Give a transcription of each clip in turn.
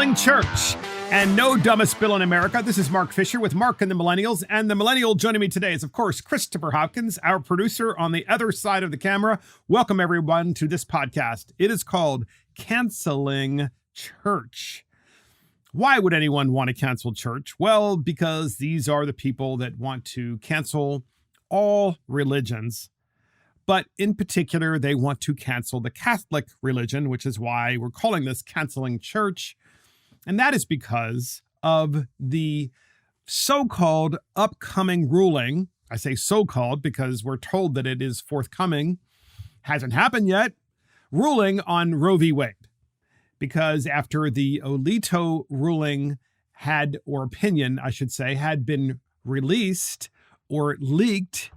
canceling church. And no dumbest bill in America. This is Mark Fisher with Mark and the Millennials. And the Millennial joining me today is, of course, Christopher Hopkins, our producer on the other side of the camera. Welcome, everyone, to this podcast. It is called Canceling Church. Why would anyone want to cancel church? Well, because these are the people that want to cancel all religions. But in particular, they want to cancel the Catholic religion, which is why we're calling this Canceling Church. And that is because of the so-called upcoming ruling. I say so-called because we're told that it is forthcoming. Hasn't happened yet. Ruling on Roe v. Wade. Because after the Alito ruling opinion, I should say, had been released or leaked,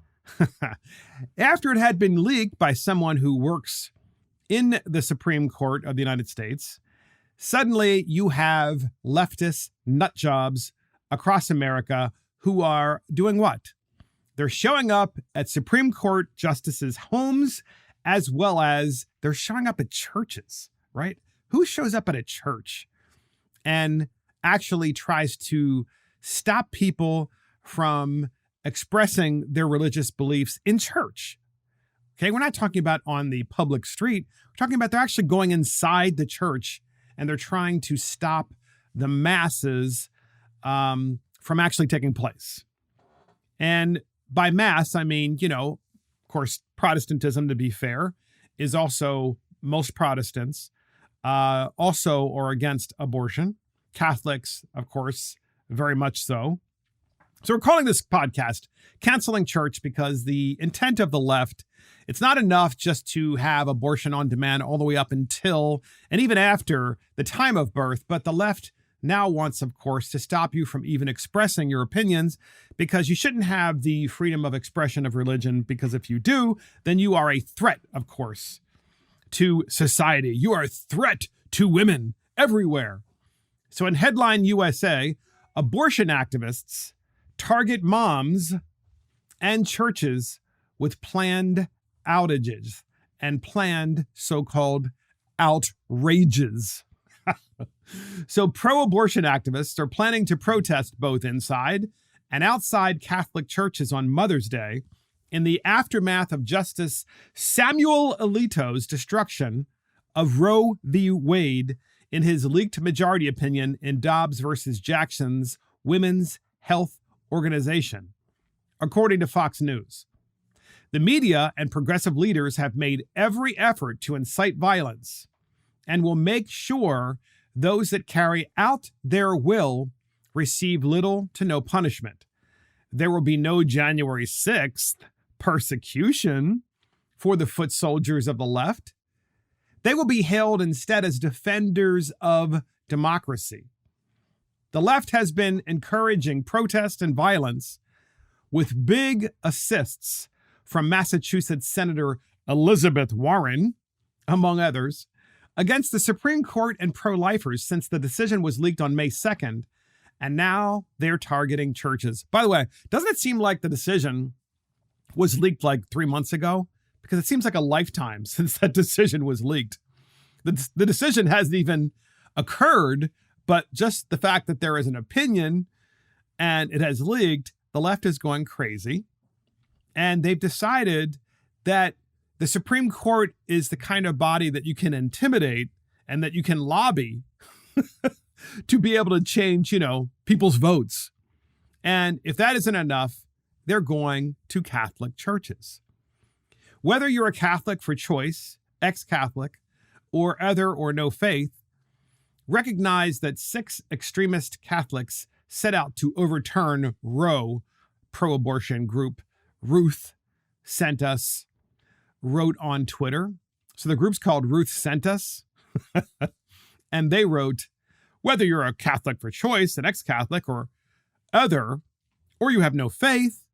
after it had been leaked by someone who works in the Supreme Court of the United States, suddenly you have leftist nut jobs across America who are doing what? They're showing up at Supreme Court justices' homes, as well as they're showing up at churches, right? Who shows up at a church and actually tries to stop people from expressing their religious beliefs in church? Okay, we're not talking about on the public street. We're talking about they're actually going inside the church and they're trying to stop the masses from actually taking place. And by mass, I mean, of course, Protestantism, to be fair, is also most Protestants also are against abortion. Catholics, of course, very much so. So we're calling this podcast Canceling Church because the intent of the left, it's not enough just to have abortion on demand all the way up until and even after the time of birth. But the left now wants, of course, to stop you from even expressing your opinions because you shouldn't have the freedom of expression of religion, because if you do, then you are a threat, of course, to society. You are a threat to women everywhere. So in Headline USA, abortion activists target moms and churches with planned outages and planned so-called outrages. So pro-abortion activists are planning to protest both inside and outside Catholic churches on Mother's Day in the aftermath of Justice Samuel Alito's destruction of Roe v. Wade in his leaked majority opinion in Dobbs versus Jackson's Women's Health Organization, according to Fox News. The media and progressive leaders have made every effort to incite violence and will make sure those that carry out their will receive little to no punishment. There will be no January 6th persecution for the foot soldiers of the left. They will be hailed instead as defenders of democracy. The left has been encouraging protest and violence with big assists from Massachusetts Senator Elizabeth Warren, among others, against the Supreme Court and pro-lifers since the decision was leaked on May 2nd, and now they're targeting churches. By the way, doesn't it seem like the decision was leaked like 3 months ago? Because it seems like a lifetime since that decision was leaked. The decision hasn't even occurred, but just the fact that there is an opinion and it has leaked, the left is going crazy. And they've decided that the Supreme Court is the kind of body that you can intimidate and that you can lobby to be able to change, people's votes. And if that isn't enough, they're going to Catholic churches. Whether you're a Catholic for choice, ex-Catholic, or other or no faith, recognize that 6 extremist Catholics set out to overturn Roe. Pro-abortion group Ruth Sent Us wrote on Twitter. So the group's called Ruth Sent Us. And they wrote, whether you're a Catholic for choice, an ex-Catholic, or other, or you have no faith,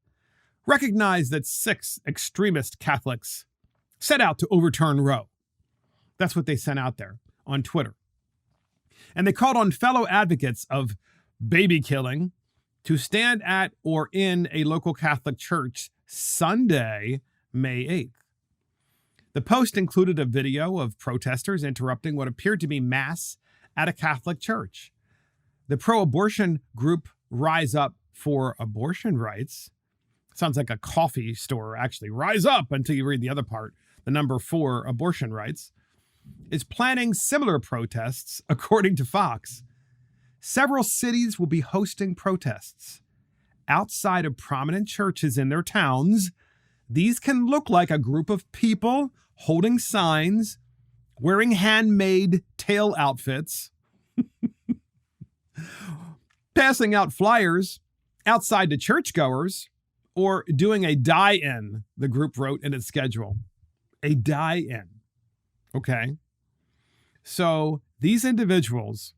recognize that 6 extremist Catholics set out to overturn Roe. That's what they sent out there on Twitter. And they called on fellow advocates of baby killing to stand at or in a local Catholic church Sunday, May 8th. The post included a video of protesters interrupting what appeared to be Mass at a Catholic church. The pro-abortion group Rise Up for Abortion Rights, sounds like a coffee store, actually. Rise up until you read the other part, the number 4, abortion rights, is planning similar protests, according to Fox. Several cities will be hosting protests outside of prominent churches in their towns. These can look like a group of people holding signs, wearing handmade tail outfits, passing out flyers outside to churchgoers, or doing a die-in, the group wrote in its schedule. A die-in. Okay. So these individuals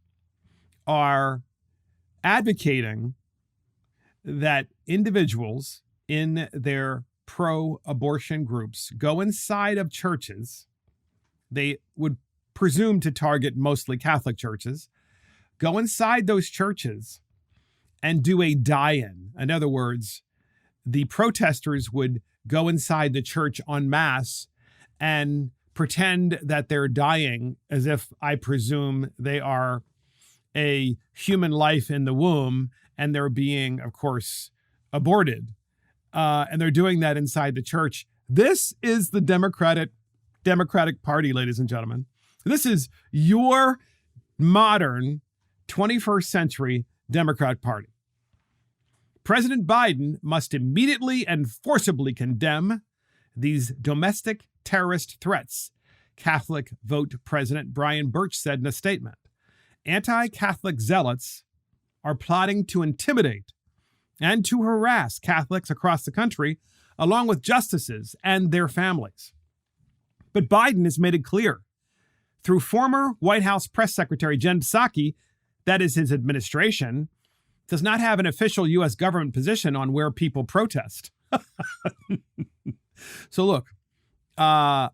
are advocating that individuals in their pro-abortion groups go inside of churches. They would presume to target mostly Catholic churches. Go inside those churches and do a die-in. In other words, the protesters would go inside the church en masse and pretend that they're dying, as if, I presume, they are a human life in the womb and they're being, of course, aborted. And they're doing that inside the church. This is the Democratic Party, ladies and gentlemen. This is your modern 21st century Democrat Party. President Biden must immediately and forcibly condemn these domestic terrorist threats, Catholic Vote President Brian Birch said in a statement. Anti-Catholic zealots are plotting to intimidate and to harass Catholics across the country, along with justices and their families. But Biden has made it clear through former White House Press Secretary Jen Psaki, that is his administration, does not have an official U.S. government position on where people protest. So look, I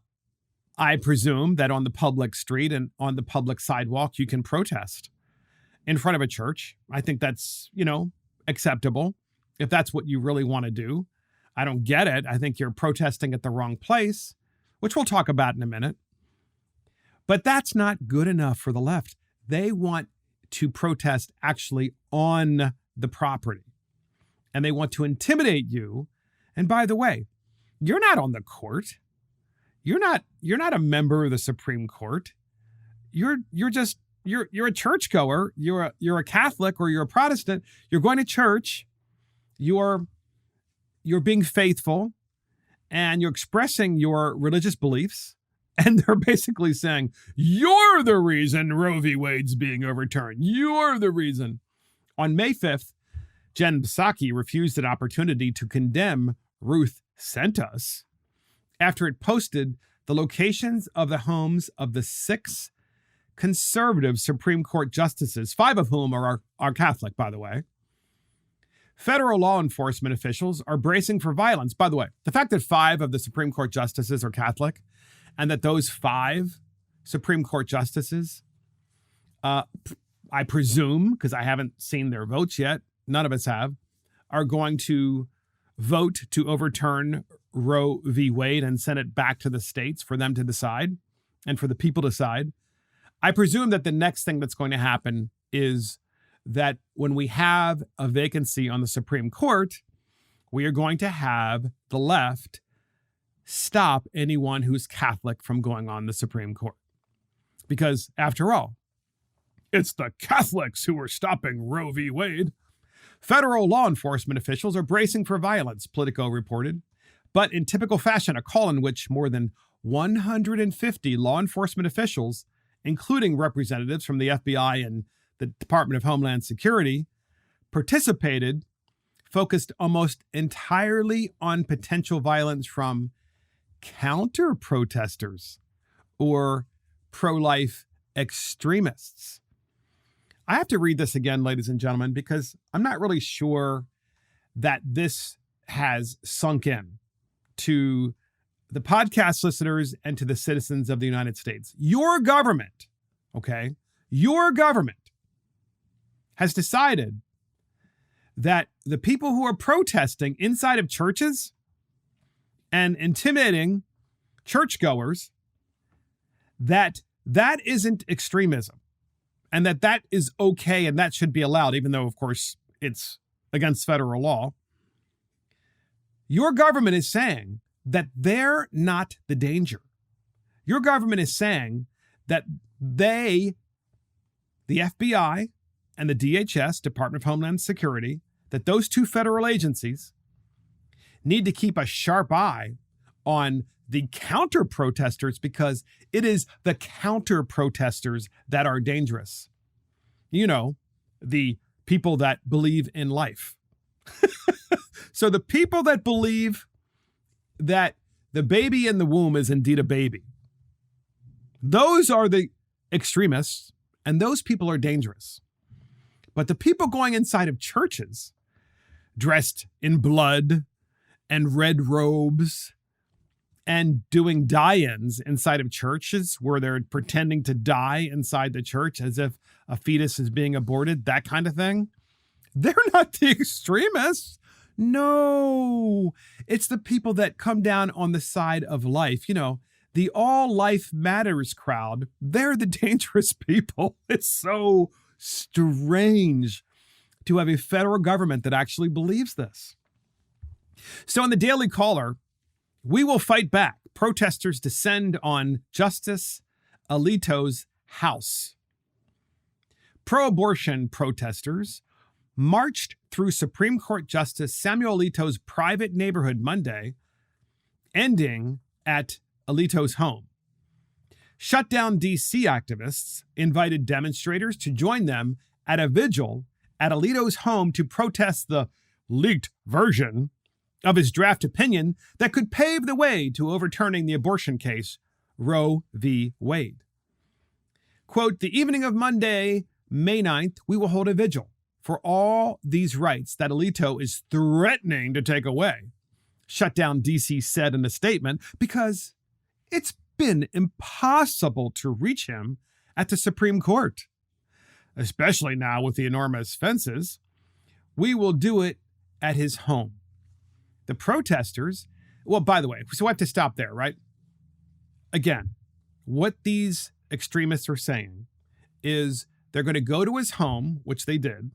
presume that on the public street and on the public sidewalk, you can protest in front of a church. I think that's, acceptable if that's what you really want to do. I don't get it. I think you're protesting at the wrong place, which we'll talk about in a minute. But that's not good enough for the left. They want to protest actually on the property, and they want to intimidate you. And by the way, you're not on the court. You're not a member of the Supreme Court. You're a churchgoer. You're a Catholic or you're a Protestant. You're going to church. You're being faithful, and you're expressing your religious beliefs. And they're basically saying, you're the reason Roe v. Wade's being overturned. You're the reason. On May 5th, Jen Psaki refused an opportunity to condemn Ruth Sent Us after it posted the locations of the homes of the 6 conservative Supreme Court justices, 5 of whom are Catholic, by the way. Federal law enforcement officials are bracing for violence. By the way, the fact that 5 of the Supreme Court justices are Catholic, and that those 5 Supreme Court justices, I presume, because I haven't seen their votes yet, none of us have, are going to vote to overturn Roe v. Wade and send it back to the states for them to decide and for the people to decide. I presume that the next thing that's going to happen is that when we have a vacancy on the Supreme Court, we are going to have the left stop anyone who's Catholic from going on the Supreme Court. Because after all, it's the Catholics who are stopping Roe v. Wade. Federal law enforcement officials are bracing for violence, Politico reported. But in typical fashion, a call in which more than 150 law enforcement officials, including representatives from the FBI and the Department of Homeland Security, participated, focused almost entirely on potential violence from counter-protesters or pro-life extremists. I have to read this again, ladies and gentlemen, because I'm not really sure that this has sunk in to the podcast listeners and to the citizens of the United States. Your government, okay, your government has decided that the people who are protesting inside of churches and intimidating churchgoers, that isn't extremism. and that is okay and that should be allowed, even though, of course, it's against federal law. Your government is saying that they're not the danger. Your government is saying that the FBI and the DHS, Department of Homeland Security, that those two federal agencies need to keep a sharp eye on the counter protesters, because it is the counter protesters that are dangerous. You know, the people that believe in life. So the people that believe that the baby in the womb is indeed a baby, those are the extremists, and those people are dangerous. But the people going inside of churches, dressed in blood and red robes, and doing die-ins inside of churches where they're pretending to die inside the church as if a fetus is being aborted, that kind of thing, they're not the extremists. No, it's the people that come down on the side of life. You know, the all life matters crowd. They're the dangerous people. It's so strange to have a federal government that actually believes this. So in the Daily Caller, we will fight back. Protesters descend on Justice Alito's house. Pro-abortion protesters marched through Supreme Court Justice Samuel Alito's private neighborhood Monday, ending at Alito's home. Shutdown DC activists invited demonstrators to join them at a vigil at Alito's home to protest the leaked version of his draft opinion that could pave the way to overturning the abortion case, Roe v. Wade. Quote, the evening of Monday, May 9th, we will hold a vigil for all these rights that Alito is threatening to take away, Shutdown DC said in a statement, because it's been impossible to reach him at the Supreme Court, especially now with the enormous fences. We will do it at his home. The protesters, well, by the way, so I have to stop there, right? Again, what these extremists are saying is they're going to go to his home, which they did.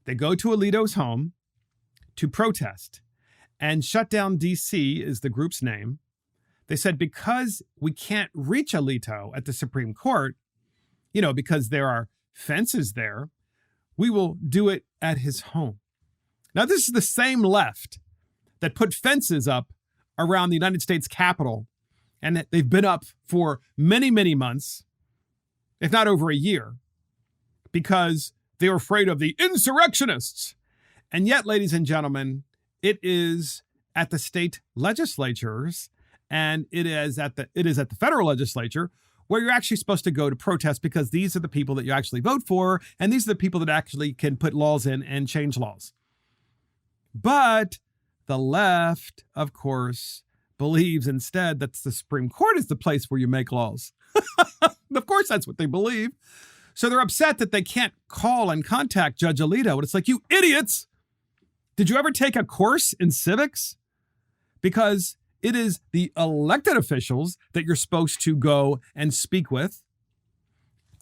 They go to Alito's home to protest, and Shutdown DC is the group's name. They said, because we can't reach Alito at the Supreme Court, you know, because there are fences there, we will do it at his home. Now, this is the same left that put fences up around the United States Capitol, and they've been up for many, many months, if not over a year, because they were afraid of the insurrectionists. And yet, ladies and gentlemen, it is at the state legislatures and it is at the federal legislature where you're actually supposed to go to protest, because these are the people that you actually vote for, and these are the people that actually can put laws in and change laws. But the left, of course, believes instead that the Supreme Court is the place where you make laws. Of course, that's what they believe. So they're upset that they can't call and contact Judge Alito. And it's like, you idiots, did you ever take a course in civics? Because it is the elected officials that you're supposed to go and speak with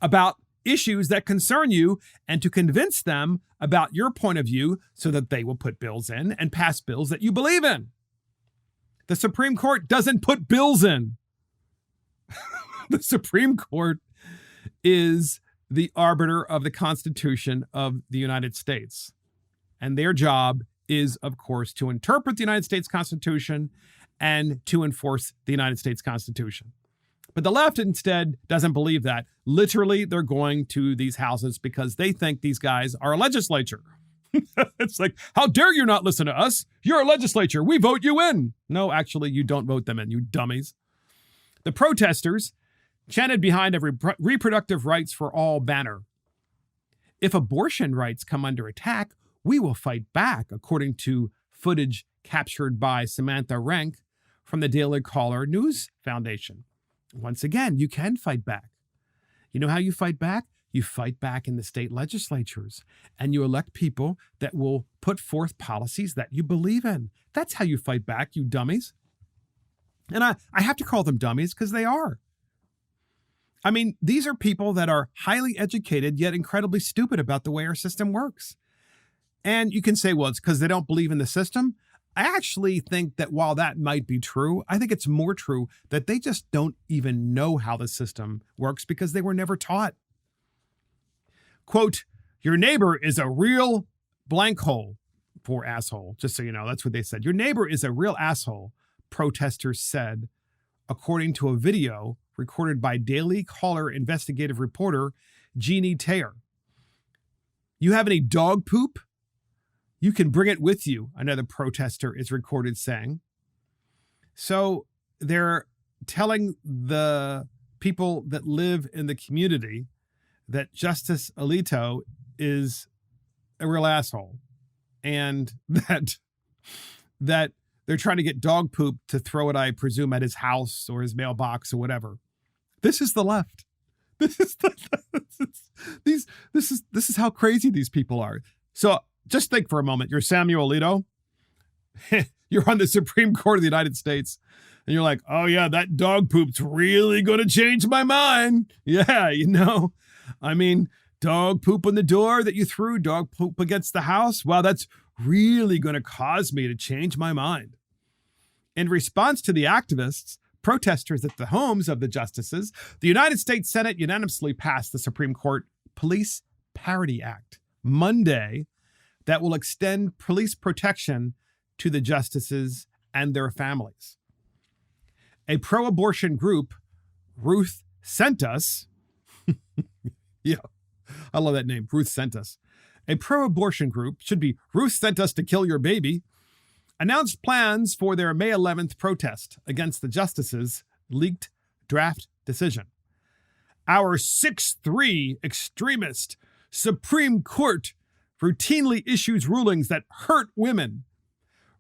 about issues that concern you and to convince them about your point of view so that they will put bills in and pass bills that you believe in. The Supreme Court doesn't put bills in. The Supreme Court is the arbiter of the Constitution of the United States. And their job is, of course, to interpret the United States Constitution and to enforce the United States Constitution. But the left instead doesn't believe that. Literally, they're going to these houses because they think these guys are a legislature. It's like, how dare you not listen to us? You're a legislature. We vote you in. No, actually, you don't vote them in, you dummies. The protesters chanted behind a reproductive rights for all banner. If abortion rights come under attack, we will fight back, according to footage captured by Samantha Renk from the Daily Caller News Foundation. Once again, you can fight back. You know how you fight back? You fight back in the state legislatures, and you elect people that will put forth policies that you believe in. That's how you fight back, you dummies. And I have to call them dummies because they are. I mean, these are people that are highly educated, yet incredibly stupid about the way our system works. And you can say, well, it's because they don't believe in the system. I actually think that while that might be true, I think it's more true that they just don't even know how the system works because they were never taught. Quote, your neighbor is a real blank hole. Poor asshole. Just so you know, that's what they said. Your neighbor is a real asshole, protesters said, according to a video recorded by Daily Caller investigative reporter Jeannie Taylor. You have any dog poop? You can bring it with you, another protester is recorded saying. So they're telling the people that live in the community that Justice Alito is a real asshole and that they're trying to get dog poop to throw it, I presume, at his house or his mailbox or whatever. This is the left. This is how crazy these people are. So just think for a moment. You're Samuel Alito. You're on the Supreme Court of the United States. And you're like, oh, yeah, that dog poop's really going to change my mind. Yeah, I mean, dog poop on the door that you threw, dog poop against the house. Well, that's really going to cause me to change my mind. In response to the activists, protesters at the homes of the justices, the United States Senate unanimously passed the Supreme Court Police Parity Act Monday that will extend police protection to the justices and their families. A pro-abortion group, Ruth Sent Us, yeah, I love that name, Ruth Sent Us. A pro-abortion group, should be Ruth Sent Us to Kill Your Baby, announced plans for their May 11th protest against the justices' leaked draft decision. Our 6'3" extremist Supreme Court routinely issues rulings that hurt women,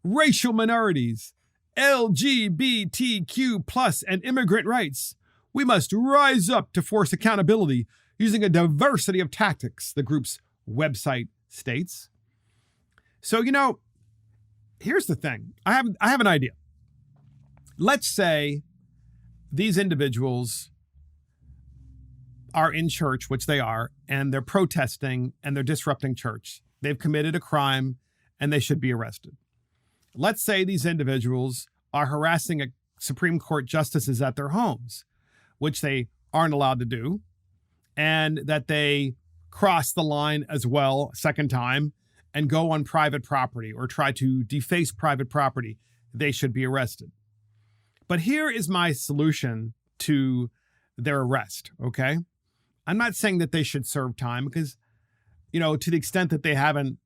racial minorities, LGBTQ+, and immigrant rights. We must rise up to force accountability using a diversity of tactics, the group's website states. So, here's the thing. I have an idea. Let's say these individuals are in church, which they are, and they're protesting and they're disrupting church. They've committed a crime and they should be arrested. Let's say these individuals are harassing Supreme Court justices at their homes, which they aren't allowed to do, and that they cross the line as well, second time, and go on private property or try to deface private property. They should be arrested. But here is my solution to their arrest, okay? I'm not saying that they should serve time because, to the extent that they haven't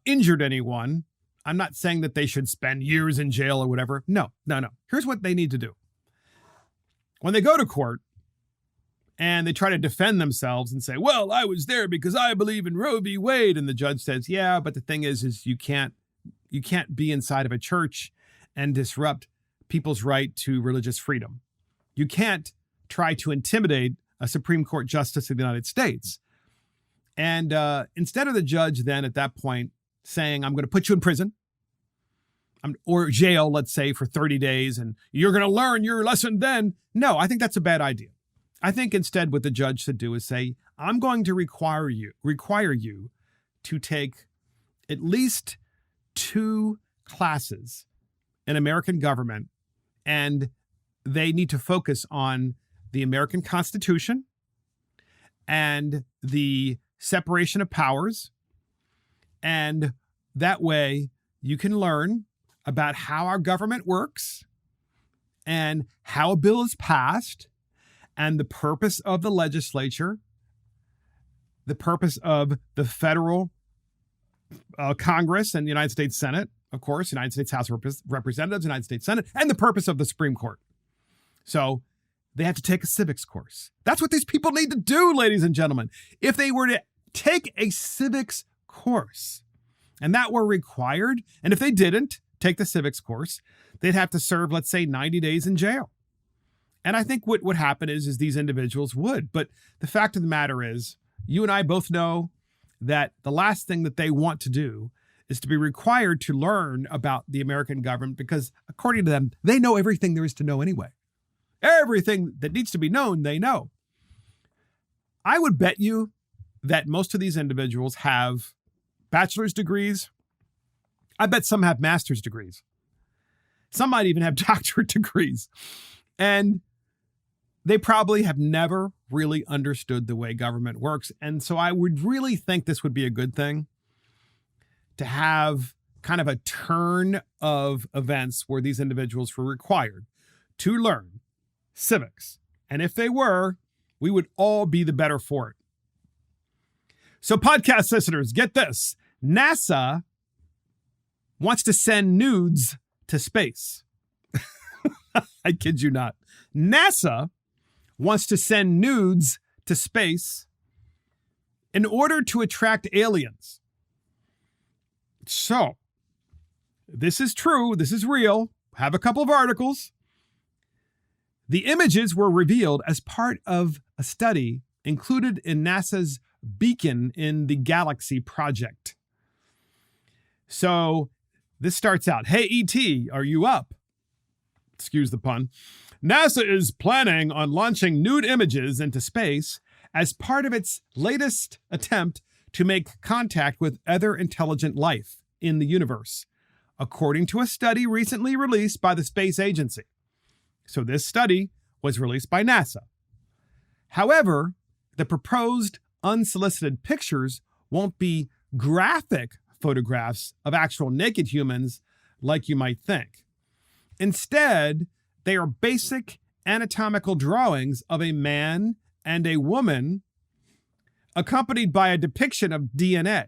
injured anyone, I'm not saying that they should spend years in jail or whatever. No. Here's what they need to do. When they go to court and they try to defend themselves and say, well, I was there because I believe in Roe v. Wade. And the judge says, yeah, but the thing is you can't be inside of a church and disrupt people's right to religious freedom. You can't try to intimidate a Supreme Court justice of the United States. And instead of the judge then at that point saying, I'm going to put you in prison or jail, let's say, for 30 days, and you're going to learn your lesson then. No, I think that's a bad idea. I think instead what the judge should do is say, I'm going to require you to take at least 2 classes in American government, and they need to focus on the American Constitution and the separation of powers. And that way you can learn about how our government works and how a bill is passed and the purpose of the legislature, the purpose of the federal Congress and the United States Senate, of course, United States House of Representatives, United States Senate, and the purpose of the Supreme Court. So they have to take a civics course. That's what these people need to do, ladies and gentlemen. If they were to take a civics course and that were required, and if they didn't take the civics course, they'd have to serve, let's say, 90 days in jail. And I think what would happen is these individuals would. But the fact of the matter is, you and I both know that the last thing that they want to do is to be required to learn about the American government because, according to them, they know everything there is to know anyway. Everything that needs to be known, they know. I would bet you that most of these individuals have bachelor's degrees. I bet some have master's degrees. Some might even have doctorate degrees. And they probably have never really understood the way government works. And so I would really think this would be a good thing to have kind of a turn of events where these individuals were required to learn civics. And if they were, we would all be the better for it. So podcast listeners, get this. NASA wants to send nudes to space. I kid you not. NASA wants to send nudes to space in order to attract aliens. So, this is true. This is real. Have a couple of articles. The images were revealed as part of a study included in NASA's Beacon in the Galaxy project. So, this starts out, "Hey, ET, are you up?" Excuse the pun. NASA is planning on launching nude images into space as part of its latest attempt to make contact with other intelligent life in the universe, according to a study recently released by the space agency. So this study was released by NASA. However, the proposed unsolicited pictures won't be graphic photographs of actual naked humans like you might think. Instead, they are basic anatomical drawings of a man and a woman accompanied by a depiction of DNA.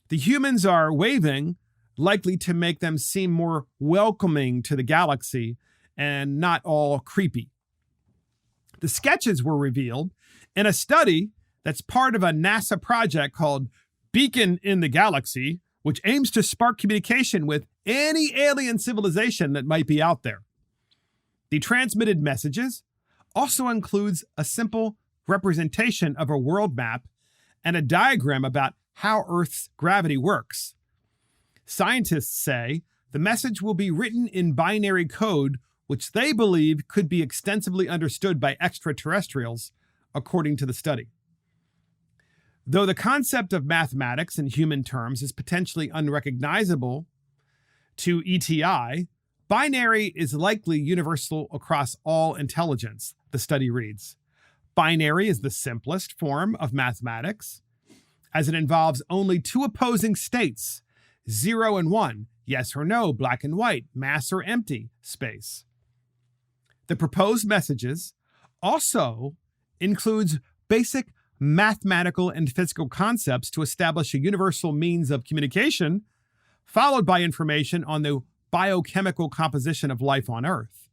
The humans are waving, likely to make them seem more welcoming to the galaxy and not all creepy. The sketches were revealed in a study that's part of a NASA project called Beacon in the Galaxy, which aims to spark communication with any alien civilization that might be out there. The transmitted messages also includes a simple representation of a world map and a diagram about how Earth's gravity works. Scientists say the message will be written in binary code, which they believe could be extensively understood by extraterrestrials, according to the study. Though the concept of mathematics in human terms is potentially unrecognizable to ETI, binary is likely universal across all intelligence, the study reads. Binary is the simplest form of mathematics, as it involves only two opposing states, 0 and 1, yes or no, black and white, mass or empty, space. The proposed messages also includes basic mathematical and physical concepts to establish a universal means of communication, followed by information on the biochemical composition of life on Earth,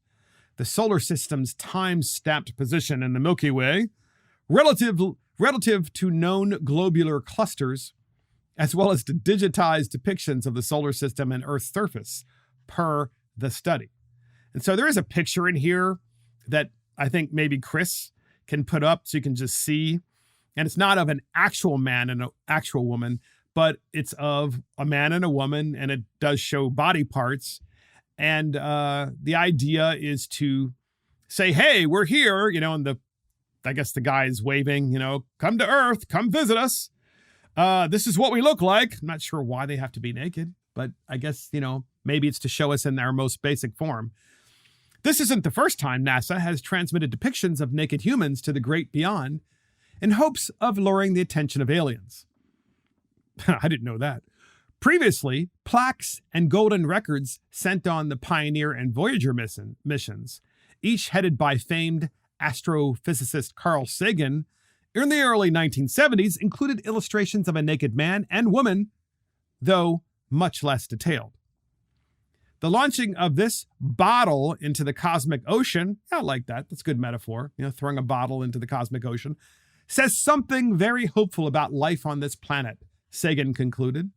the solar system's time-stamped position in the Milky Way, relative to known globular clusters, as well as to digitized depictions of the solar system and Earth's surface, per the study. And so there is a picture in here that I think maybe Chris can put up so you can just see. And it's not of an actual man and an actual woman, but it's of a man and a woman, and it does show body parts. And the idea is to say, hey, we're here, and I guess the guy is waving, come to Earth, come visit us. This is what we look like. I'm not sure why they have to be naked, but I guess, maybe it's to show us in our most basic form. This isn't the first time NASA has transmitted depictions of naked humans to the great beyond in hopes of luring the attention of aliens. I didn't know that. Previously, plaques and golden records sent on the Pioneer and Voyager missions, each headed by famed astrophysicist Carl Sagan, in the early 1970s included illustrations of a naked man and woman, though much less detailed. The launching of this bottle into the cosmic ocean, I like that, that's a good metaphor, throwing a bottle into the cosmic ocean, says something very hopeful about life on this planet, Sagan concluded.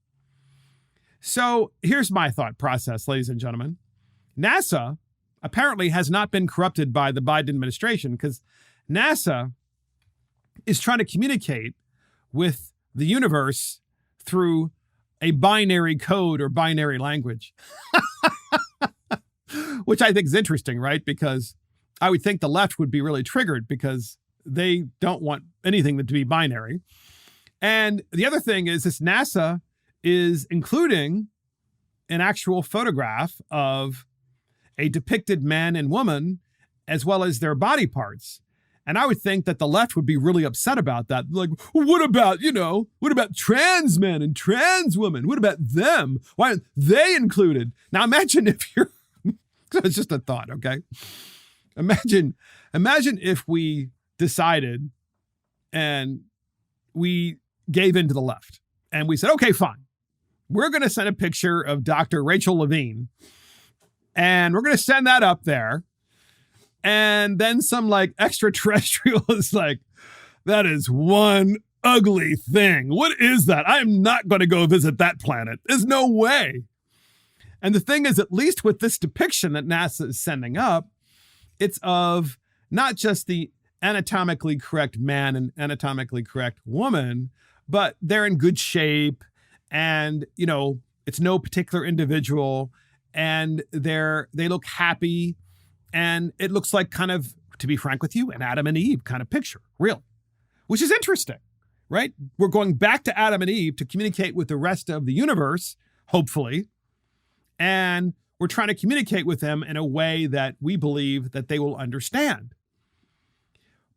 So here's my thought process, ladies and gentlemen. NASA apparently has not been corrupted by the Biden administration, because NASA is trying to communicate with the universe through a binary code or binary language, which I think is interesting, right? Because I would think the left would be really triggered because they don't want anything to be binary. And the other thing is this NASA is including an actual photograph of a depicted man and woman, as well as their body parts. And I would think that the left would be really upset about that. Like, what about trans men and trans women? What about them? Why aren't they included? Now imagine if you're, it's just a thought, okay? Imagine if we decided and we gave in to the left and we said, okay, fine. We're going to send a picture of Dr. Rachel Levine and we're going to send that up there. And then some like extraterrestrial is like, that is one ugly thing. What is that? I am not going to go visit that planet. There's no way. And the thing is, at least with this depiction that NASA is sending up, it's of not just the anatomically correct man and anatomically correct woman, but they're in good shape. And, it's no particular individual and they look happy. And it looks like kind of, to be frank with you, an Adam and Eve kind of picture, really, which is interesting, right? We're going back to Adam and Eve to communicate with the rest of the universe, hopefully. And we're trying to communicate with them in a way that we believe that they will understand.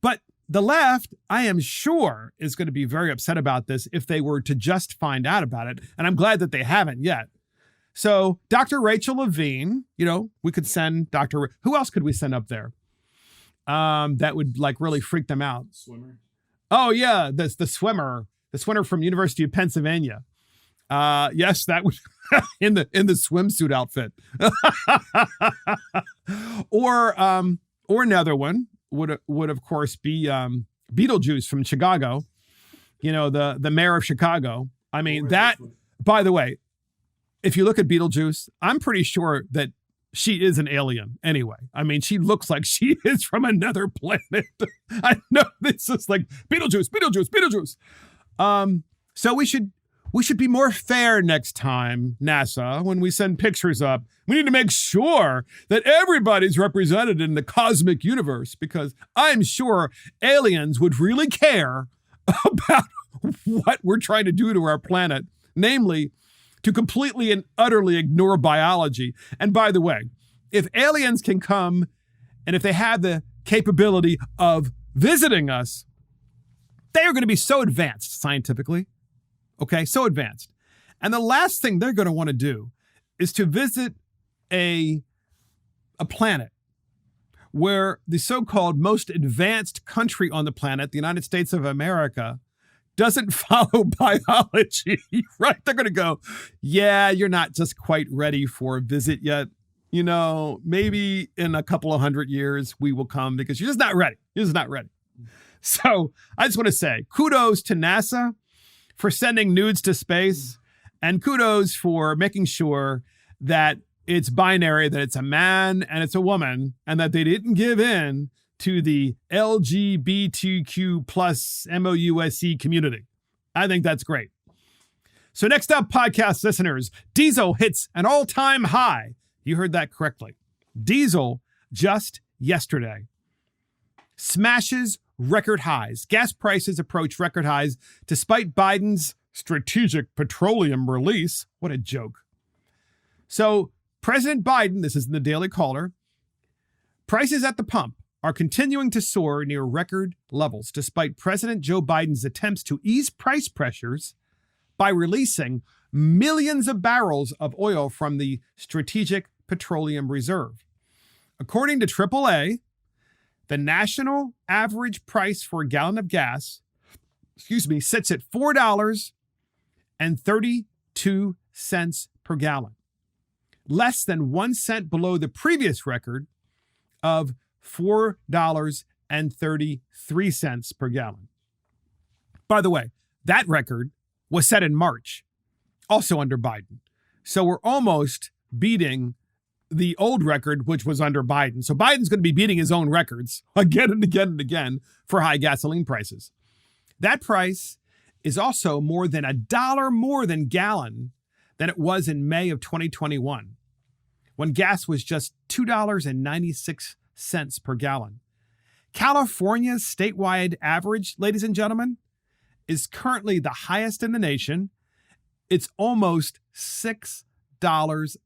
But the left, I am sure, is going to be very upset about this if they were to just find out about it. And I'm glad that they haven't yet. So Dr. Rachel Levine, we could send who else could we send up there? That would like really freak them out. Swimmer. Oh yeah. The swimmer from University of Pennsylvania. Yes, that would in the swimsuit outfit. Or another one would of course be, Beetlejuice from Chicago, the mayor of Chicago. I mean, that, by the way, if you look at Beetlejuice, I'm pretty sure that she is an alien anyway. I mean, she looks like she is from another planet. I know this is like Beetlejuice. So we should be more fair next time, NASA, when we send pictures up. We need to make sure that everybody's represented in the cosmic universe, because I'm sure aliens would really care about what we're trying to do to our planet, namely to completely and utterly ignore biology. And by the way, if aliens can come and if they have the capability of visiting us, they are going to be so advanced scientifically. Okay, so advanced. And the last thing they're going to want to do is to visit a planet where the so-called most advanced country on the planet, the United States of America, doesn't follow biology, right? They're going to go, yeah, you're not just quite ready for a visit yet. Maybe in a couple of 100 years we will come because you're just not ready. So I just want to say kudos to NASA for sending nudes to space, and kudos for making sure that it's binary, that it's a man and it's a woman, and that they didn't give in to the LGBTQ plus MOUSE community. I think that's great. So next up, podcast listeners, diesel hits an all-time high. You heard that correctly. Diesel just yesterday smashes record highs. Gas prices approach record highs despite Biden's strategic petroleum release. What a joke. So President Biden, this is in the Daily Caller, prices at the pump are continuing to soar near record levels despite President Joe Biden's attempts to ease price pressures by releasing millions of barrels of oil from the Strategic Petroleum Reserve. According to AAA, the national average price for a gallon of gas, sits at $4.32 per gallon, less than 1 cent below the previous record of $4.33 per gallon. By the way, that record was set in March, also under Biden. So we're almost beating the old record, which was under Biden. So Biden's going to be beating his own records again and again and again for high gasoline prices. That price is also more than $1 more than gallon than it was in May of 2021, when gas was just $2.96 cents per gallon. California's statewide average, ladies and gentlemen, is currently the highest in the nation. It's almost $6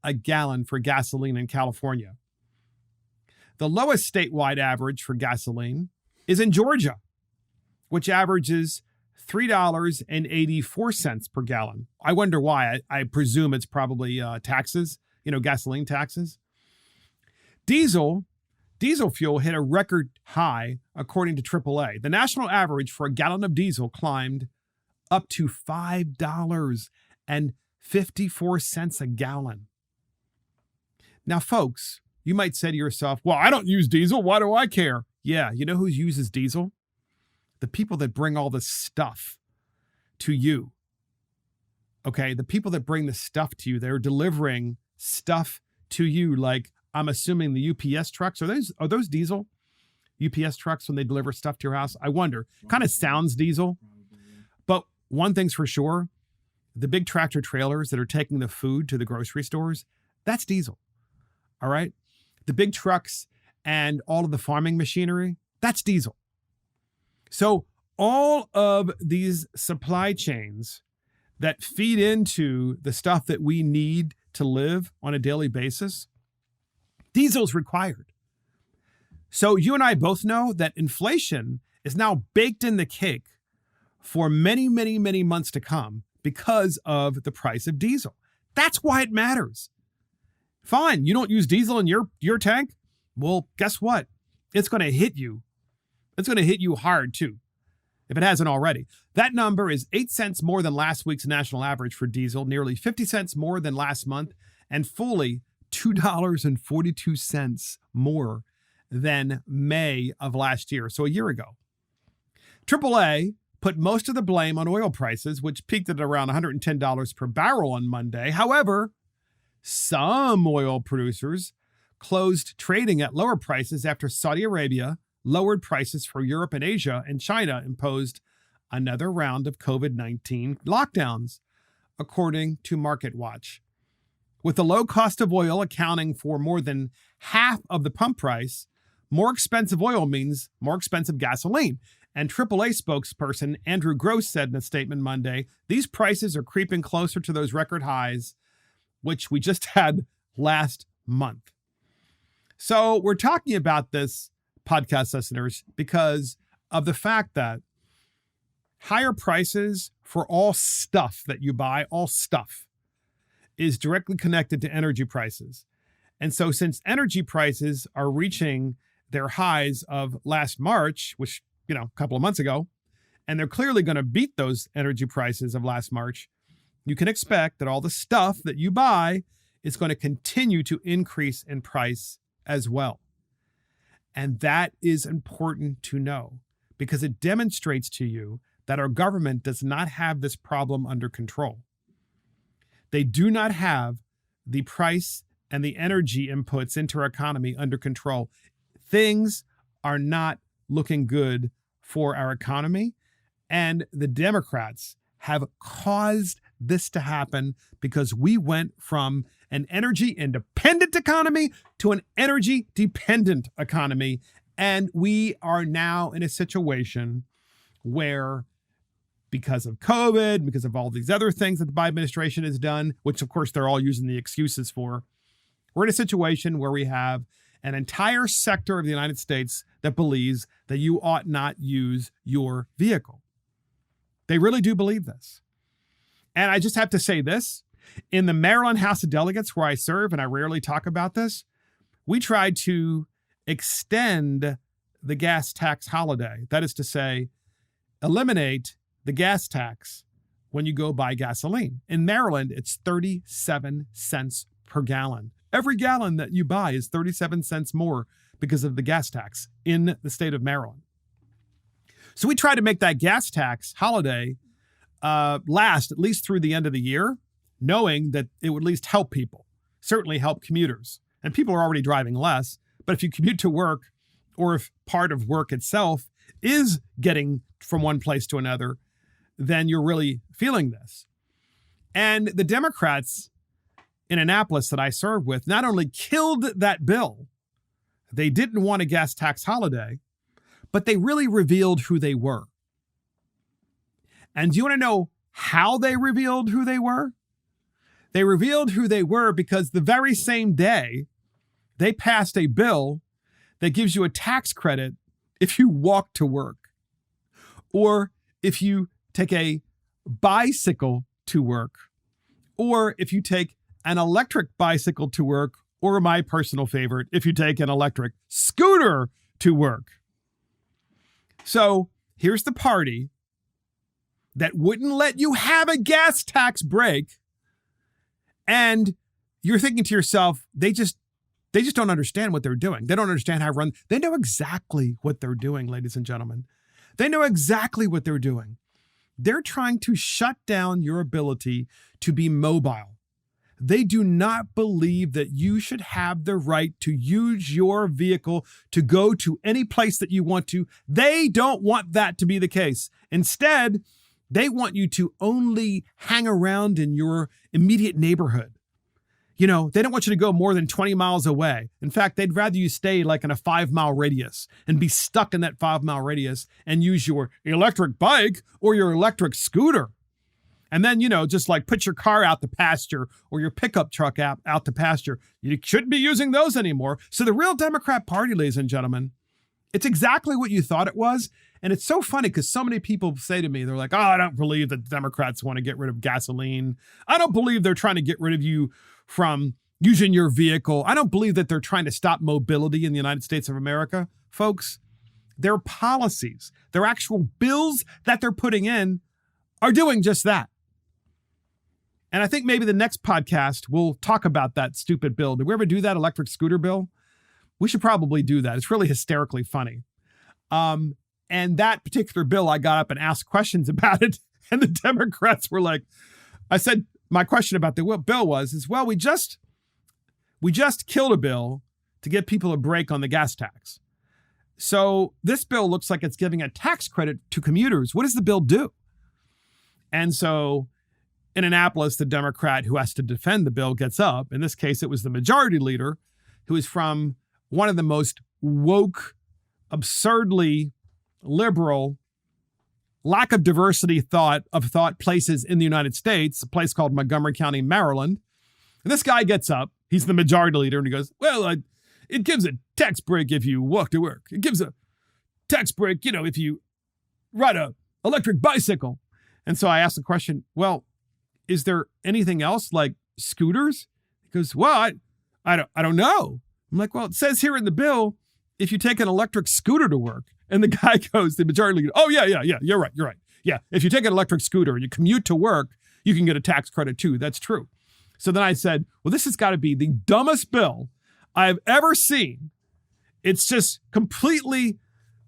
a gallon for gasoline in California. The lowest statewide average for gasoline is in Georgia, which averages $3.84 per gallon. I wonder why. I presume it's probably taxes, gasoline taxes. Diesel fuel hit a record high, according to AAA. The national average for a gallon of diesel climbed up to $5.54 a gallon. Now, folks, you might say to yourself, well, I don't use diesel. Why do I care? Yeah, you know who uses diesel? The people that bring all this stuff to you. Okay, the people that bring the stuff to you, they're delivering stuff to you, like I'm assuming the UPS trucks. Are those diesel? UPS trucks when they deliver stuff to your house? I wonder. Kind of sounds diesel. But one thing's for sure, the big tractor trailers that are taking the food to the grocery stores, that's diesel. All right? The big trucks and all of the farming machinery, that's diesel. So all of these supply chains that feed into the stuff that we need to live on a daily basis, diesel's required. So you and I both know that inflation is now baked in the cake for many, many, many months to come because of the price of diesel. That's why it matters. Fine, you don't use diesel in your tank? Well, guess what? It's going to hit you. It's going to hit you hard too, if it hasn't already. That number is 8 cents more than last week's national average for diesel, nearly 50 cents more than last month, and fully $2.42 more than May of last year, so a year ago. AAA put most of the blame on oil prices, which peaked at around $110 per barrel on Monday. However, some oil producers closed trading at lower prices after Saudi Arabia lowered prices for Europe and Asia, and China imposed another round of COVID-19 lockdowns, according to MarketWatch. With the low cost of oil accounting for more than half of the pump price, more expensive oil means more expensive gasoline. And AAA spokesperson Andrew Gross said in a statement Monday, these prices are creeping closer to those record highs, which we just had last month. So we're talking about this, podcast listeners, because of the fact that higher prices for all stuff that you buy, all stuff, is directly connected to energy prices. And so since energy prices are reaching their highs of last March, which, a couple of months ago, and they're clearly going to beat those energy prices of last March, you can expect that all the stuff that you buy is going to continue to increase in price as well. And that is important to know because it demonstrates to you that our government does not have this problem under control. They do not have the price and the energy inputs into our economy under control. Things are not looking good for our economy, and the Democrats have caused this to happen because we went from an energy independent economy to an energy dependent economy. And we are now in a situation where, because of COVID, because of all these other things that the Biden administration has done, which of course they're all using the excuses for, we're in a situation where we have an entire sector of the United States that believes that you ought not use your vehicle. They really do believe this. And I just have to say this, in the Maryland House of Delegates where I serve, and I rarely talk about this, we tried to extend the gas tax holiday. That is to say, eliminate the gas tax when you go buy gasoline. In Maryland, it's 37 cents per gallon. Every gallon that you buy is 37 cents more because of the gas tax in the state of Maryland. So we tried to make that gas tax holiday last at least through the end of the year, knowing that it would at least help people, certainly help commuters. And people are already driving less, but if you commute to work or if part of work itself is getting from one place to another, then you're really feeling this. And the Democrats in Annapolis that I serve with not only killed that bill, They didn't want a gas tax holiday, but they really revealed who they were. And do you want to know how they revealed who they were? They revealed who they were because the very same day, they passed a bill that gives you a tax credit if you walk to work, or if you take a bicycle to work, or if you take an electric bicycle to work, or my personal favorite, if you take an electric scooter to work. So here's the party that wouldn't let you have a gas tax break. And you're thinking to yourself, they just don't understand what they're doing. They don't understand how to run. They know exactly what they're doing, ladies and gentlemen. They know exactly what they're doing. They're trying to shut down your ability to be mobile. They do not believe that you should have the right to use your vehicle to go to any place that you want to. They don't want that to be the case. Instead, they want you to only hang around in your immediate neighborhood. You know, they don't want you to go more than 20 miles away. In fact, they'd rather you stay like in a 5-mile radius and be stuck in that 5-mile radius and use your electric bike or your electric scooter. And then, you know, just like put your car out to pasture or your pickup truck out to pasture. You shouldn't be using those anymore. So the real Democrat Party, ladies and gentlemen, it's exactly what you thought it was. And it's so funny because so many people say to me, they're like, oh, I don't believe that Democrats want to get rid of gasoline. I don't believe they're trying to get rid of you from using your vehicle. I don't believe that they're trying to stop mobility in the United States of America. Folks, their policies, their actual bills that they're putting in are doing just that. And I think maybe the next podcast, we'll talk about that stupid bill. Did we ever do that electric scooter bill? We should probably do that. It's really hysterically funny. And that particular bill, I got up and asked questions about it. And the Democrats were like, I said, my question about the bill was, well, we just killed a bill to give people a break on the gas tax. So this bill looks like it's giving a tax credit to commuters. What does the bill do? And so in Annapolis, the Democrat who has to defend the bill gets up. In this case, it was the majority leader, who is from one of the most woke, absurdly liberal, lack of diversity thought places in the United States, a place called Montgomery County, Maryland. And this guy gets up. He's the majority leader, and he goes, well, it gives a tax break if you walk to work. It gives a tax break, if you ride a electric bicycle. And so I asked the question, well, is there anything else like scooters? He goes, well, I don't know. I'm like, well, it says here in the bill, if you take an electric scooter to work. And the guy goes, the majority leader, oh, yeah, you're right. Yeah, if you take an electric scooter and you commute to work, you can get a tax credit too. That's true. So then I said, well, this has got to be the dumbest bill I've ever seen. It's just completely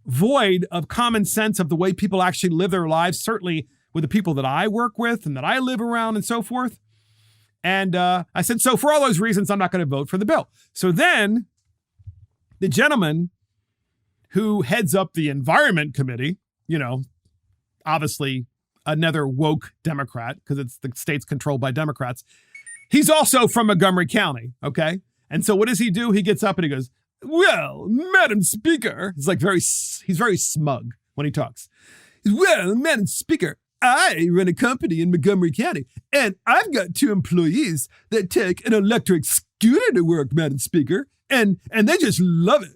void of common sense of the way people actually live their lives, certainly with the people that I work with and that I live around and so forth. And I said, so for all those reasons, I'm not going to vote for the bill. So then the gentleman who heads up the Environment Committee, obviously another woke Democrat because it's the state's controlled by Democrats. He's also from Montgomery County, okay? And so what does he do? He gets up and he goes, well, Madam Speaker. He's very smug when he talks. Well, Madam Speaker, I run a company in Montgomery County, and I've got 2 employees that take an electric scooter to work, Madam Speaker, and they just love it.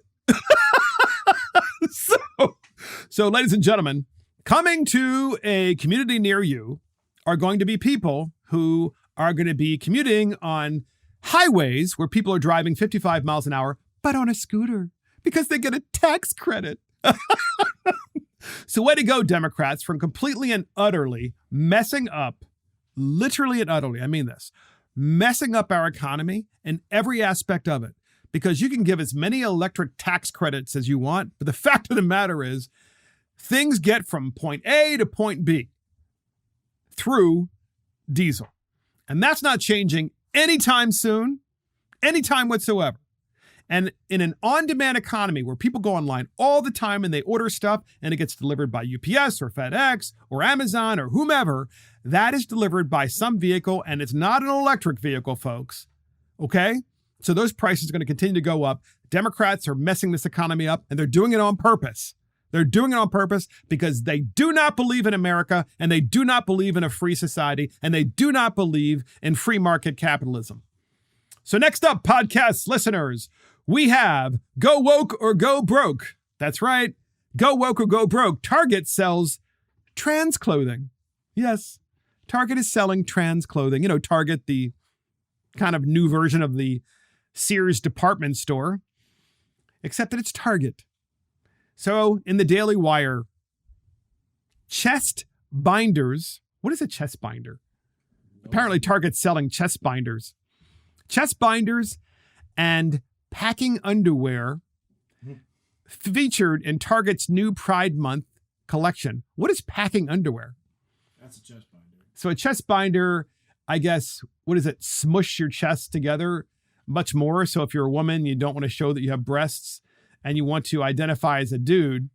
So, ladies and gentlemen, coming to a community near you are going to be people who are going to be commuting on highways where people are driving 55 miles an hour, but on a scooter because they get a tax credit. So way to go, Democrats, from completely and utterly messing up, literally and utterly, I mean this, messing up our economy and every aspect of it. Because you can give as many electric tax credits as you want, but the fact of the matter is things get from point A to point B through diesel. And that's not changing anytime soon, anytime whatsoever. And in an on-demand economy where people go online all the time and they order stuff and it gets delivered by UPS or FedEx or Amazon or whomever, that is delivered by some vehicle, and it's not an electric vehicle, folks. Okay? So those prices are going to continue to go up. Democrats are messing this economy up, and they're doing it on purpose. They're doing it on purpose because they do not believe in America, and they do not believe in a free society, and they do not believe in free market capitalism. So next up, podcast listeners, we have Go Woke or Go Broke. That's right. Go woke or go broke. Target sells trans clothing. Yes, Target is selling trans clothing. You know, Target, the kind of new version of the Sears department store, except that it's Target. So in the Daily Wire, chest binders. What is a chest binder? Apparently Target's selling chest binders. Chest binders and packing underwear featured in Target's new Pride Month collection. What is packing underwear? That's a chest binder. So a chest binder, I guess, what is it? Smush your chest together much more. So if you're a woman, you don't want to show that you have breasts and you want to identify as a dude,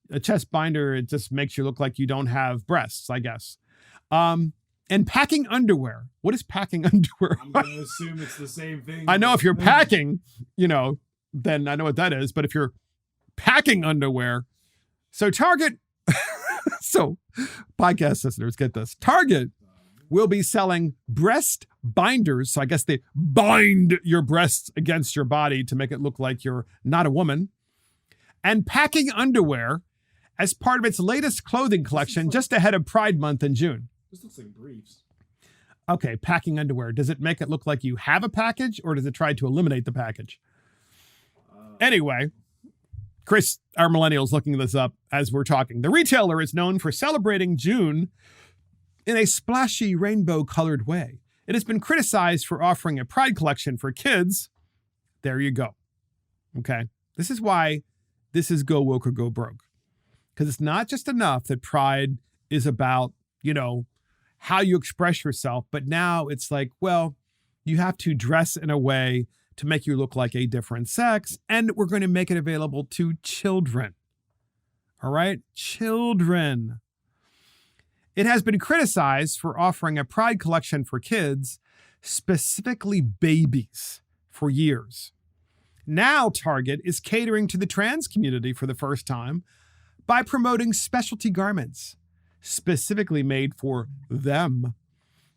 a chest binder, it just makes you look like you don't have breasts, I guess. And packing underwear. What is packing underwear? I'm going to assume it's the same thing. I know if you're packing, then I know what that is. But if you're packing underwear, so Target, so podcast listeners, get this. Target will be selling breast binders. So I guess they bind your breasts against your body to make it look like you're not a woman. And packing underwear as part of its latest clothing collection just ahead of Pride Month in June. This looks like briefs. Okay, packing underwear. Does it make it look like you have a package or does it try to eliminate the package? Anyway, Chris, our millennials, looking this up as we're talking. The retailer is known for celebrating June in a splashy rainbow-colored way. It has been criticized for offering a pride collection for kids. There you go. Okay, this is why this is Go Woke or Go Broke. Because it's not just enough that pride is about, how you express yourself, but now it's like, well, you have to dress in a way to make you look like a different sex, and we're going to make it available to children. All right? Children. It has been criticized for offering a pride collection for kids, specifically babies, for years. Now Target is catering to the trans community for the first time by promoting specialty garments specifically made for them.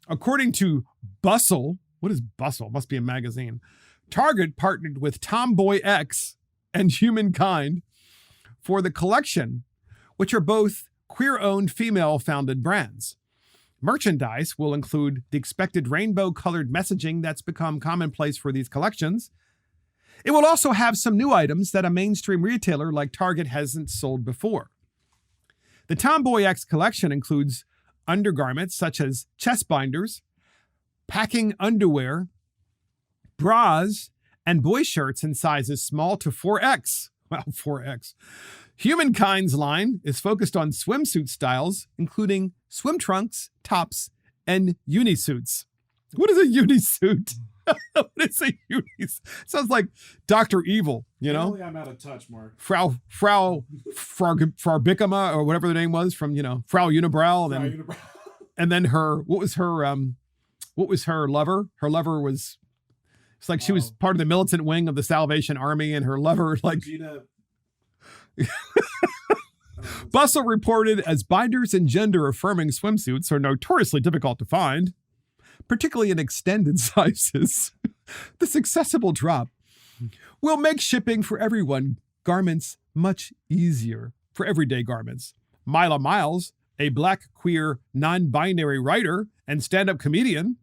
According to Bustle, what is Bustle? Must be a magazine. Target partnered with Tomboy X and Humankind for the collection, which are both queer-owned, female-founded brands. Merchandise will include the expected rainbow-colored messaging that's become commonplace for these collections. It will also have some new items that a mainstream retailer like Target hasn't sold before. The Tomboy X collection includes undergarments such as chest binders, packing underwear, bras, and boy shirts in sizes small to 4X. Wow, 4X. Humankind's line is focused on swimsuit styles, including swim trunks, tops, and unisuits. What is a unisuit? What is a unisuit? Sounds like Dr. Evil, Apparently I'm out of touch, Mark. Frau Bickham, or whatever the name was from, Frau Unibrow. And then what was her lover? Her lover was, it's like she was part of the militant wing of the Salvation Army, and her lover, like, Bustle reported as binders and gender-affirming swimsuits are notoriously difficult to find, particularly in extended sizes. This accessible drop will make shipping for everyone garments much easier for everyday garments. Mila Miles, a Black queer non-binary writer and stand-up comedian,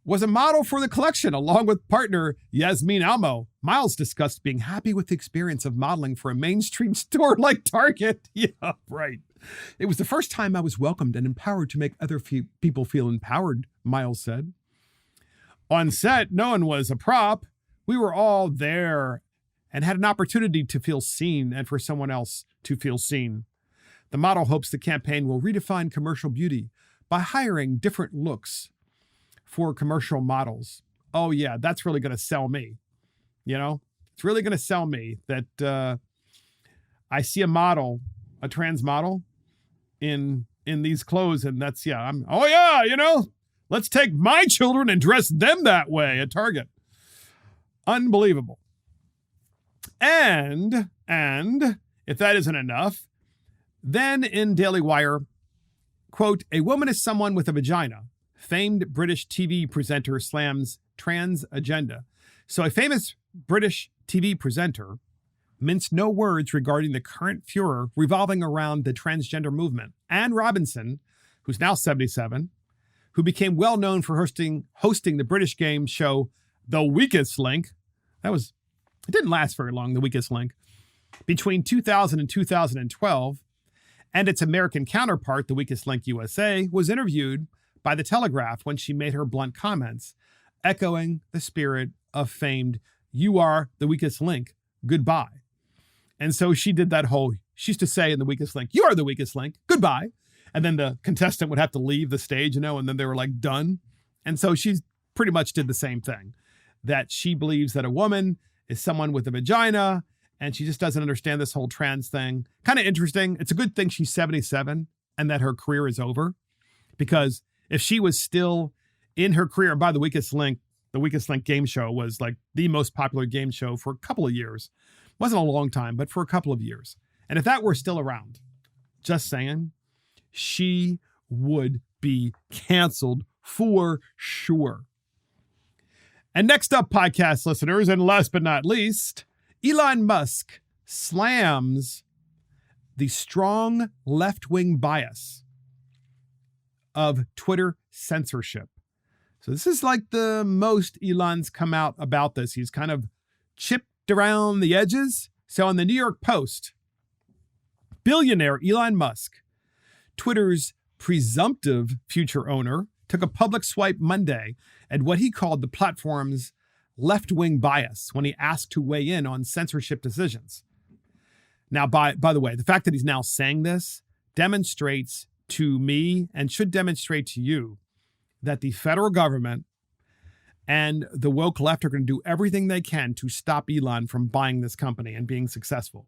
was a model for the collection along with partner Yasmin Almo. Miles discussed being happy with the experience of modeling for a mainstream store like Target. Yeah, right. It was the first time I was welcomed and empowered to make other people feel empowered, Miles said. On set, no one was a prop. We were all there and had an opportunity to feel seen and for someone else to feel seen. The model hopes the campaign will redefine commercial beauty by hiring different looks for commercial models. Oh yeah, that's really going to sell me. It's really going to sell me that I see a model, a trans model in these clothes, and that's, Let's take my children and dress them that way at Target. Unbelievable. And if that isn't enough, then in Daily Wire, quote, a woman is someone with a vagina. Famed British TV presenter slams trans agenda. So a famous British TV presenter minced no words regarding the current furor revolving around the transgender movement. Anne Robinson, who's now 77, who became well known for hosting the British game show The Weakest Link. It didn't last very long, The Weakest Link. Between 2000 and 2012, and its American counterpart, The Weakest Link USA, was interviewed by The Telegraph when she made her blunt comments, echoing the spirit of famed, "You are the weakest link, goodbye." And so she did that she used to say in The Weakest Link, "You are the weakest link, goodbye." And then the contestant would have to leave the stage, and then they were like done. And so she pretty much did the same thing, that she believes that a woman is someone with a vagina, and she just doesn't understand this whole trans thing. Kind of interesting. It's a good thing she's 77 and that her career is over, because if she was still in her career, by The Weakest Link game show was like the most popular game show for a couple of years. Wasn't a long time, but for a couple of years. And if that were still around, just saying, she would be canceled for sure. And next up, podcast listeners, and last but not least, Elon Musk slams the strong left-wing bias of Twitter censorship. So this is like the most Elon's come out about this. He's kind of chipped around the edges. So in the New York Post, billionaire Elon Musk, Twitter's presumptive future owner, took a public swipe Monday at what he called the platform's left-wing bias when he asked to weigh in on censorship decisions. Now, by the way, the fact that he's now saying this demonstrates to me, and should demonstrate to you, that the federal government and the woke left are going to do everything they can to stop Elon from buying this company and being successful.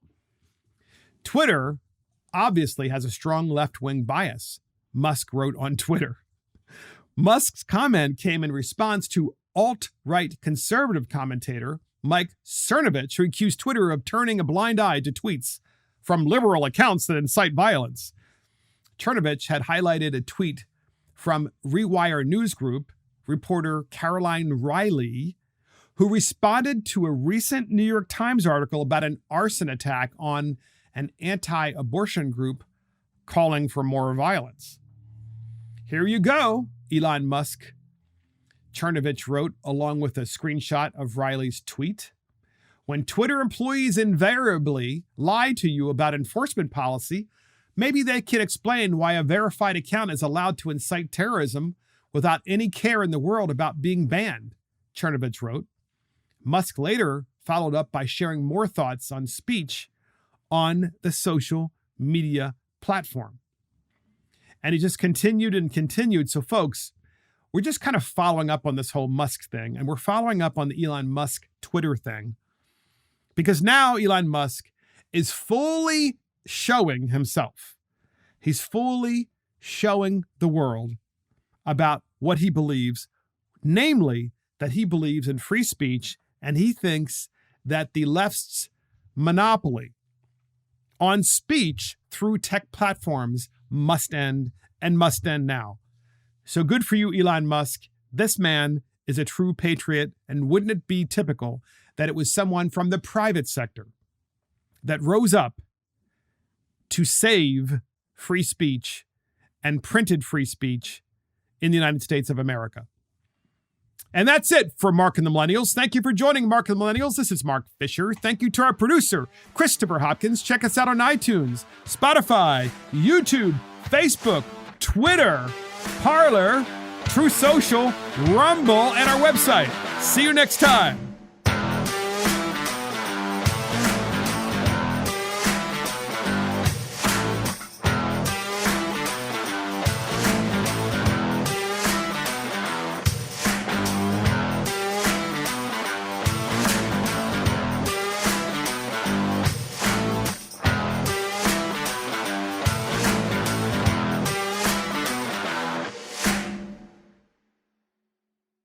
Twitter obviously has a strong left-wing bias, Musk wrote on Twitter. Musk's comment came in response to alt-right conservative commentator Mike Cernovich, who accused Twitter of turning a blind eye to tweets from liberal accounts that incite violence. Cernovich had highlighted a tweet from Rewire News Group reporter Caroline Riley, who responded to a recent New York Times article about an arson attack on an anti-abortion group calling for more violence. Here you go, Elon Musk, Cernovich wrote along with a screenshot of Riley's tweet. When Twitter employees invariably lie to you about enforcement policy, maybe they can explain why a verified account is allowed to incite terrorism without any care in the world about being banned, Cernovich wrote. Musk later followed up by sharing more thoughts on speech on the social media platform. And he just continued and continued. So folks, we're just kind of following up on this whole Musk thing, and we're following up on the Elon Musk Twitter thing, because now Elon Musk is fully showing himself. He's fully showing the world about what he believes, namely that he believes in free speech, and he thinks that the left's monopoly on speech through tech platforms must end, and must end now. So good for you, Elon Musk. This man is a true patriot, and wouldn't it be typical that it was someone from the private sector that rose up to save free speech and printed free speech in the United States of America. And that's it for Mark and the Millennials. Thank you for joining Mark and the Millennials. This is Mark Fisher. Thank you to our producer, Christopher Hopkins. Check us out on iTunes, Spotify, YouTube, Facebook, Twitter, Parler, True Social, Rumble, and our website. See you next time.